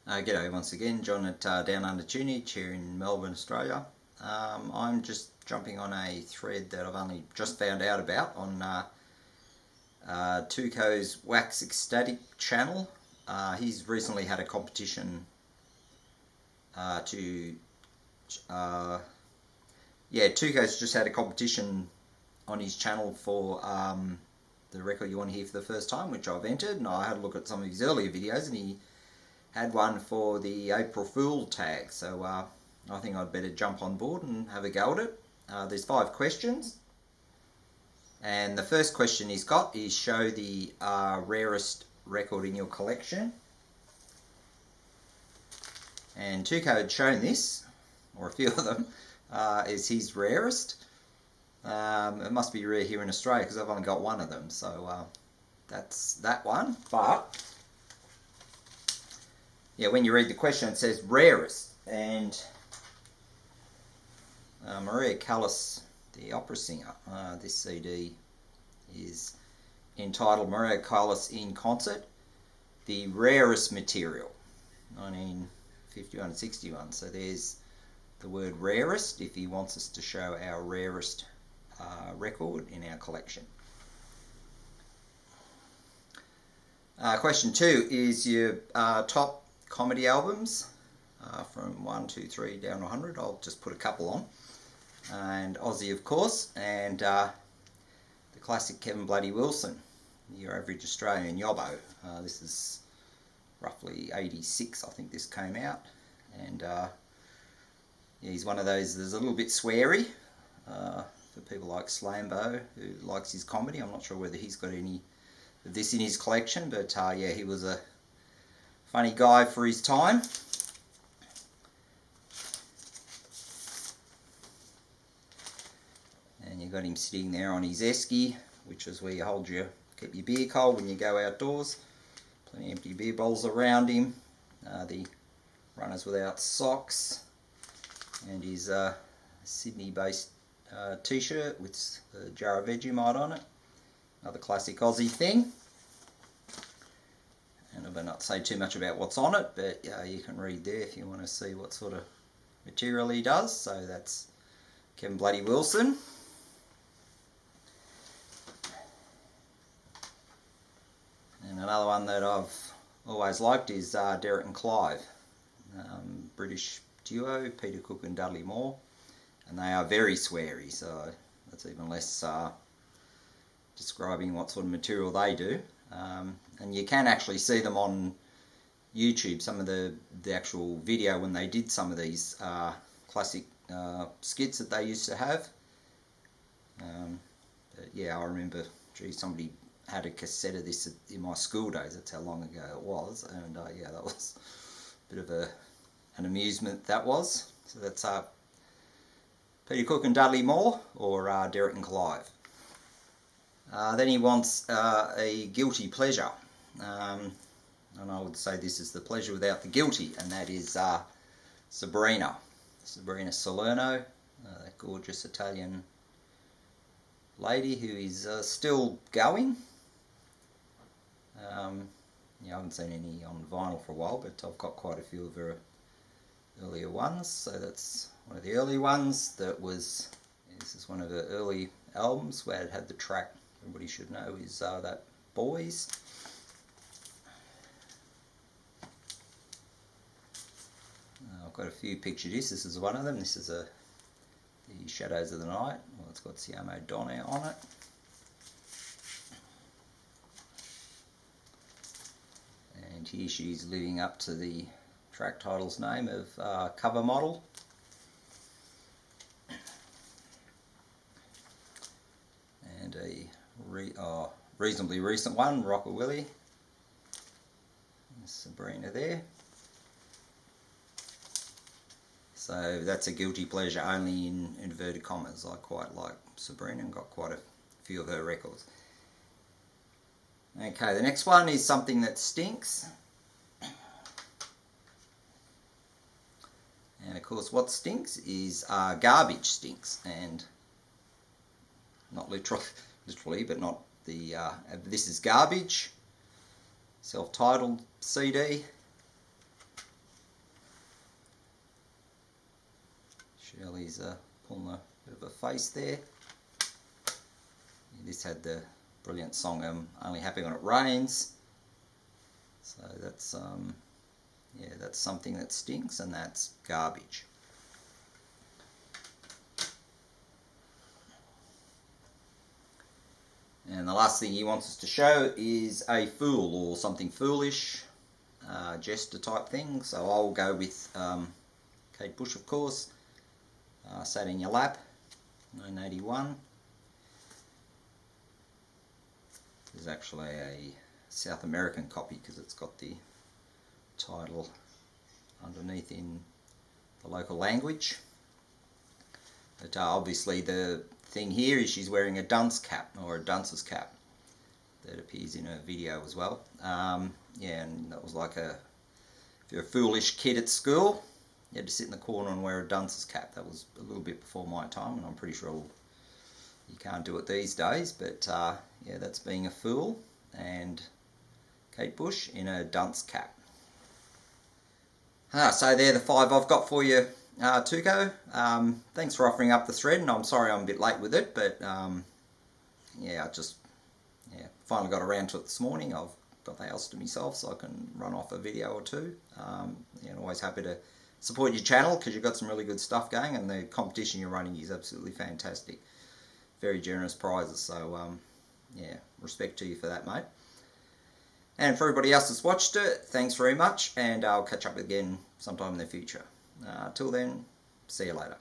G'day once again, John at Down Under Tunage here in Melbourne, Australia. I'm just jumping on a thread that I've only just found out about on Tuco's Wax Ecstatic channel. He's recently had a competition Tuco's just had a competition on his channel for the record you want to hear for the first time, which I've entered, and I had a look at some of his earlier videos, and he had one for the April Fool tag, so I think I'd better jump on board and have a go at it. There's 5 questions, and the first question he's got is show the rarest record in your collection. And Tuco had shown this, or a few of them, is his rarest. It must be rare here in Australia because I've only got one of them, so that's that one. But yeah, when you read the question, it says rarest, and Maria Callas, the opera singer, this CD is entitled Maria Callas in Concert, the rarest material, 1951-61. So there's the word rarest if he wants us to show our rarest record in our collection. Question 2 is your top comedy albums from 1, 2, 3 down to 100. I'll just put a couple on, and Aussie of course, and the classic Kevin Bloody Wilson, Your Average Australian Yobbo. This is roughly 86, I think this came out, and yeah, he's one of those that's a little bit sweary for people like Slambo who likes his comedy. I'm not sure whether he's got any of this in his collection, but yeah, he was a funny guy for his time. And you got him sitting there on his esky, which is where you keep your beer cold when you go outdoors. Plenty of empty beer bowls around him. The runners without socks, and his Sydney-based t-shirt with a jar of Vegemite on it. Another classic Aussie thing. And I better not say too much about what's on it, but you can read there if you want to see what sort of material he does. So that's Kevin Bloody Wilson. And another one that I've always liked is Derek and Clive, British duo, Peter Cook and Dudley Moore, and they are very sweary, so that's even less describing what sort of material they do. And you can actually see them on YouTube, some of the actual video when they did some of these classic skits that they used to have. But yeah, I remember, somebody had a cassette of this in my school days. That's how long ago it was, and yeah, that was a bit of an amusement, that was. So that's Peter Cook and Dudley Moore, or Derek and Clive. Then he wants a guilty pleasure, and I would say this is the pleasure without the guilty, and that is Sabrina Salerno, that gorgeous Italian lady who is still going. Yeah, I haven't seen any on vinyl for a while, but I've got quite a few of her earlier ones. So that's one of the early ones. This is one of her early albums where it had the track everybody should know is that Boys. I've got a few picture discs. This is one of them. This is the Shadows of the Night. Well, it's got Siamo Donna on it. And here she's living up to the track title's name of Cover Model. And a reasonably recent one, Rocker Willie. There's Sabrina there. So that's a guilty pleasure only in inverted commas. I quite like Sabrina and got quite a few of her records. Okay, the next one is something that stinks. And of course what stinks is garbage stinks, and not literally, but not the, this is Garbage, self-titled CD. Shirley's pulling a bit of a face there. This had the brilliant song Only Happy When It Rains. So that's yeah, that's something that stinks, and that's garbage. And the last thing he wants us to show is a fool or something foolish, jester type thing. So I'll go with Kate Bush, of course. Sat in Your Lap, 1981. There's actually a South American copy because it's got the title underneath in the local language. But obviously the thing here is she's wearing a dunce cap, or a dunce's cap, that appears in her video as well. Yeah, and that was like if you're a foolish kid at school, you had to sit in the corner and wear a dunce's cap. That was a little bit before my time, and I'm pretty sure you can't do it these days. But yeah, that's being a fool, and Kate Bush in a dunce cap. So they're the 5 I've got for you, Tuco. Thanks for offering up the thread, and I'm sorry I'm a bit late with it, but yeah, I finally got around to it this morning. I've got the house to myself, so I can run off a video or two. Yeah, always happy to support your channel because you've got some really good stuff going, and the competition you're running is absolutely fantastic. Very generous prizes, so yeah, respect to you for that, mate. And for everybody else that's watched it, thanks very much, and I'll catch up again sometime in the future. Till then, see you later.